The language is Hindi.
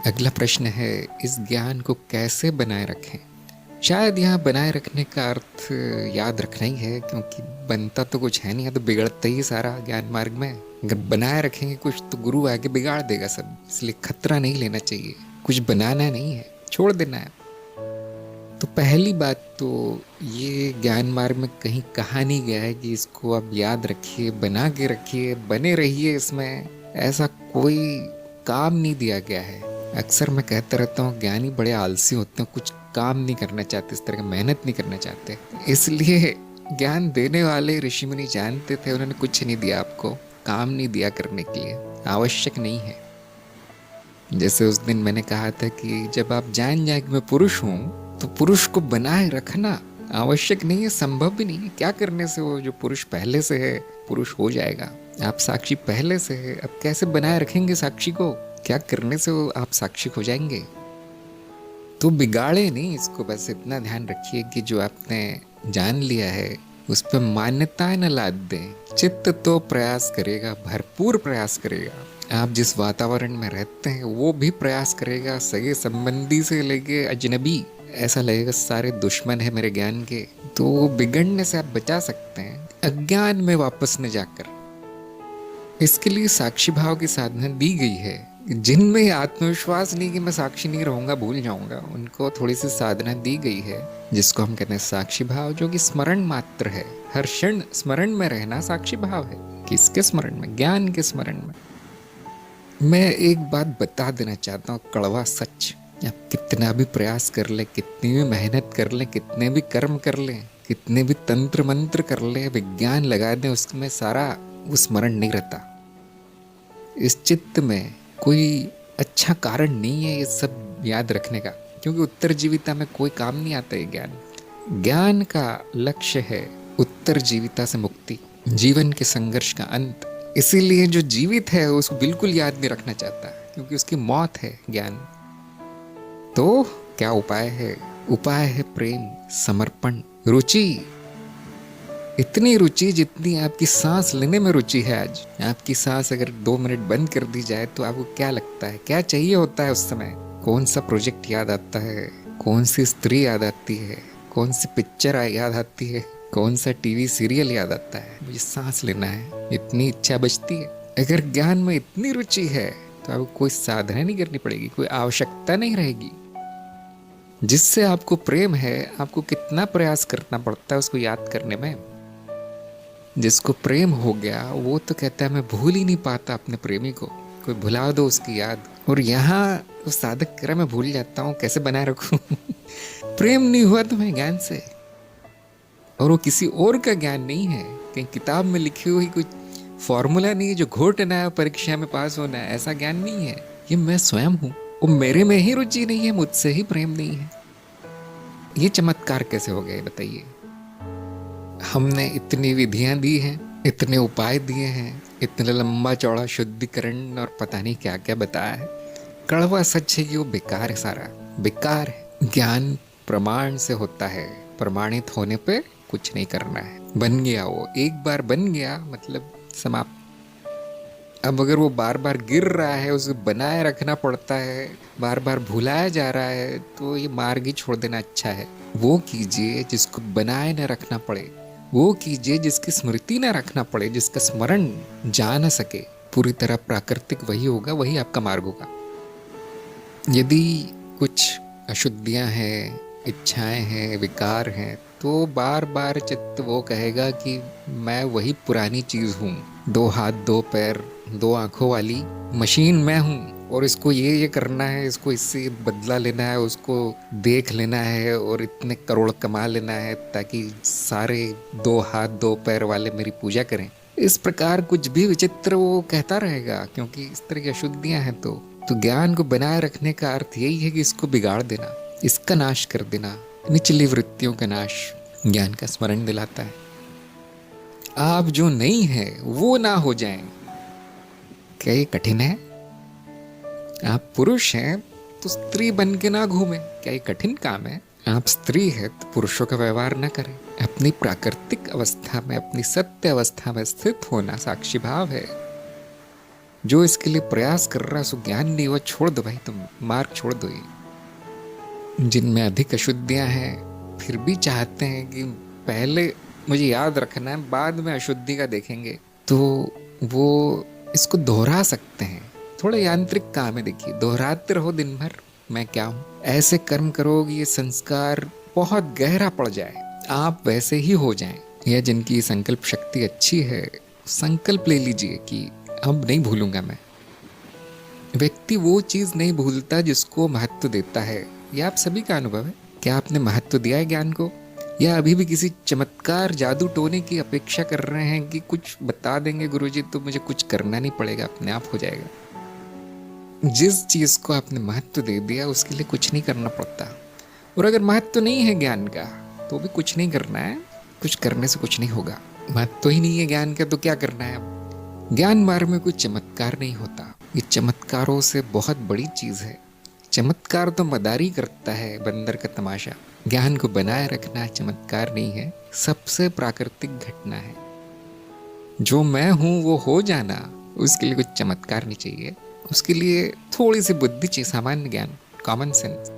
अगला प्रश्न है, इस ज्ञान को कैसे बनाए रखें। शायद यहाँ बनाए रखने का अर्थ याद रखना ही है, क्योंकि बनता तो कुछ है नहीं, है तो बिगड़ता ही सारा ज्ञान मार्ग में। अगर बनाए रखेंगे कुछ तो गुरु आगे बिगाड़ देगा सब, इसलिए खतरा नहीं लेना चाहिए। कुछ बनाना नहीं है, छोड़ देना है। तो पहली बात तो ये ज्ञान मार्ग में कहीं कहा नहीं गया है कि इसको आप याद रखिए, बना के रखिए, बने रहिए इसमें, ऐसा कोई काम नहीं दिया गया है। अक्सर मैं कहता रहता हूँ ज्ञानी बड़े आलसी होते हैं, कुछ काम नहीं करना चाहते, इस तरह की मेहनत नहीं करना चाहते। इसलिए ज्ञान देने वाले ऋषि मुनि जानते थे, उन्होंने कुछ नहीं दिया आपको, काम नहीं दिया करने के लिए, आवश्यक नहीं है। जैसे उस दिन मैंने कहा था कि जब आप जान जाए कि मैं पुरुष हूँ, तो पुरुष को बनाए रखना आवश्यक नहीं है, संभव भी नहीं है। क्या करने से वो जो पुरुष पहले से है पुरुष हो जाएगा। आप साक्षी पहले से है, अब कैसे बनाए रखेंगे साक्षी को? क्या करने से वो आप साक्षी हो जाएंगे? तो बिगाड़े नहीं इसको, बस इतना ध्यान रखिए कि जो आपने जान लिया है उस पर मान्यताएं न लाद दें। चित्त तो प्रयास करेगा, भरपूर प्रयास करेगा। आप जिस वातावरण में रहते हैं वो भी प्रयास करेगा, सगे संबंधी से लेके अजनबी, ऐसा लगेगा सारे दुश्मन है मेरे ज्ञान के। तो बिगड़ने से आप बचा सकते हैं, अज्ञान में वापस न जाकर। इसके लिए साक्षी भाव की साधना दी गई है। जिनमें आत्मविश्वास नहीं कि मैं साक्षी नहीं रहूंगा, भूल जाऊंगा, उनको थोड़ी सी साधना दी गई है, जिसको हम कहते हैं साक्षी भाव, जो कि स्मरण मात्र है। हर क्षण स्मरण में रहना साक्षी भाव है। किसके स्मरण में? ज्ञान के स्मरण में। मैं एक बात बता देना चाहता हूँ, कड़वा सच। आप कितना भी प्रयास कर ले, कितनी भी मेहनत कर ले, कितने भी कर्म कर ले, कितने भी तंत्र मंत्र कर ले, विज्ञान लगा दें, उसमें सारा वो स्मरण नहीं रहता। इस चित्त में कोई अच्छा कारण नहीं है ये सब याद रखने का, क्योंकि उत्तरजीविता में कोई काम नहीं आता है ज्ञान। ज्ञान का लक्ष्य है उत्तरजीविता से मुक्ति, जीवन के संघर्ष का अंत। इसीलिए जो जीवित है उसको बिल्कुल याद नहीं रखना चाहता, क्योंकि उसकी मौत है ज्ञान। तो क्या उपाय है? उपाय है प्रेम, समर्पण, रुचि। इतनी रुचि जितनी आपकी सांस लेने में रुचि है। आज आपकी सांस अगर 2 मिनट बंद कर दी जाए तो आपको क्या लगता है, क्या चाहिए होता है उस समय? कौन सा प्रोजेक्ट याद आता है? कौन सी स्त्री याद आती है? कौन सी पिक्चर याद आती है? कौन सा टीवी सीरियल याद आता है? मुझे सांस लेना है, इतनी इच्छा बचती है। अगर ज्ञान में इतनी रुचि है तो आपको कोई साधना नहीं करनी पड़ेगी, कोई आवश्यकता नहीं रहेगी। जिससे आपको प्रेम है, आपको कितना प्रयास करना पड़ता है उसको याद करने में। जिसको प्रेम हो गया वो तो कहता है मैं भूल ही नहीं पाता अपने प्रेमी को, कोई भुला दो उसकी याद। और यहाँ वो साधक कह रहा मैं भूल जाता हूँ, कैसे बनाए रखूं? प्रेम नहीं हुआ तुम्हें ज्ञान से, और वो किसी और का ज्ञान नहीं है, कहीं किताब में लिखी हुई कुछ फॉर्मूला नहीं है जो घोटना है परीक्षा में पास होना है, ऐसा ज्ञान नहीं है। ये मैं स्वयं हूँ, वो मेरे में ही रुचि नहीं है, मुझसे ही प्रेम नहीं है। ये चमत्कार कैसे हो गए बताइए? हमने इतनी विधियां दी हैं, इतने उपाय दिए हैं, इतना लंबा चौड़ा शुद्धिकरण और पता नहीं क्या क्या बताया है। कड़वा सच है कि वो बेकार है, सारा बेकार है। ज्ञान प्रमाण से होता है, प्रमाणित होने पे कुछ नहीं करना है। बन गया, वो एक बार बन गया मतलब समाप्त। अब अगर वो बार बार गिर रहा है, उसे बनाए रखना पड़ता है, बार बार भुलाया जा रहा है, तो ये मार्ग ही छोड़ देना अच्छा है। वो कीजिए जिसको बनाए न रखना पड़े, वो कीजिए जिसकी स्मृति न रखना पड़े, जिसका स्मरण जा न सके पूरी तरह प्राकृतिक, वही होगा, वही आपका मार्ग होगा। यदि कुछ अशुद्धियां हैं, इच्छाएं हैं, विकार हैं, तो बार बार चित्त वो कहेगा कि मैं वही पुरानी चीज हूँ, 2 हाथ 2 पैर 2 आंखों वाली मशीन मैं हूँ, और इसको ये करना है, इसको इससे बदला लेना है, उसको देख लेना है और इतने करोड़ कमा लेना है ताकि सारे 2 हाथ 2 पैर वाले मेरी पूजा करें। इस प्रकार कुछ भी विचित्र वो कहता रहेगा, क्योंकि इस तरह की अशुद्धियां हैं। तो ज्ञान को बनाए रखने का अर्थ यही है कि इसको बिगाड़ देना, इसका नाश कर देना। निचली वृत्तियों का नाश ज्ञान का स्मरण दिलाता है। आप जो नहीं है वो ना हो जाएं, क्या ये कठिन है? आप पुरुष हैं तो स्त्री बन के ना घूमें, क्या ये कठिन काम है? आप स्त्री है तो पुरुषों का व्यवहार ना करें। अपनी प्राकृतिक अवस्था में, अपनी सत्य अवस्था में स्थित होना साक्षी भाव है। जो इसके लिए प्रयास कर रहा है सो ज्ञान नहीं हुआ, छोड़ दो भाई, तुम मार्ग छोड़ दो। ये जिनमें अधिक अशुद्धियां हैं फिर भी चाहते हैं कि पहले मुझे याद रखना है, बाद में अशुद्धि का देखेंगे, तो वो इसको दोहरा सकते हैं। थोड़ा यांत्रिक काम है, देखिए दोहराते रहो दिन भर, मैं क्या हूं, ऐसे कर्म करो कि ये संस्कार बहुत गहरा पड़ जाए, आप वैसे ही हो जाएं। या जिनकी संकल्प शक्ति अच्छी है, संकल्प ले लीजिए कि अब नहीं भूलूंगा मैं। व्यक्ति वो चीज नहीं भूलता जिसको महत्व देता है। यह आप सभी का अनुभव है। क्या आपने महत्व दिया है ज्ञान को, या अभी भी किसी चमत्कार जादू टोने की अपेक्षा कर रहे हैं कि कुछ बता देंगे गुरुजी तो मुझे कुछ करना नहीं पड़ेगा, अपने आप हो जाएगा। जिस चीज को आपने महत्व दे दिया उसके लिए कुछ नहीं करना पड़ता। और अगर महत्व नहीं है ज्ञान का तो भी कुछ नहीं करना है, कुछ करने से कुछ नहीं होगा। महत्व ही नहीं है ज्ञान का तो क्या करना है अब। ज्ञान मार्ग में कोई चमत्कार नहीं होता, ये चमत्कारों से बहुत बड़ी चीज है। चमत्कार तो मदारी करता है, बंदर का तमाशा। ज्ञान को बनाए रखना चमत्कार नहीं है, सबसे प्राकृतिक घटना है। जो मैं हूं वो हो जाना, उसके लिए कुछ चमत्कार नहीं चाहिए, उसके लिए थोड़ी सी बुद्धि चाहिए, सामान्य ज्ञान, कॉमन सेंस।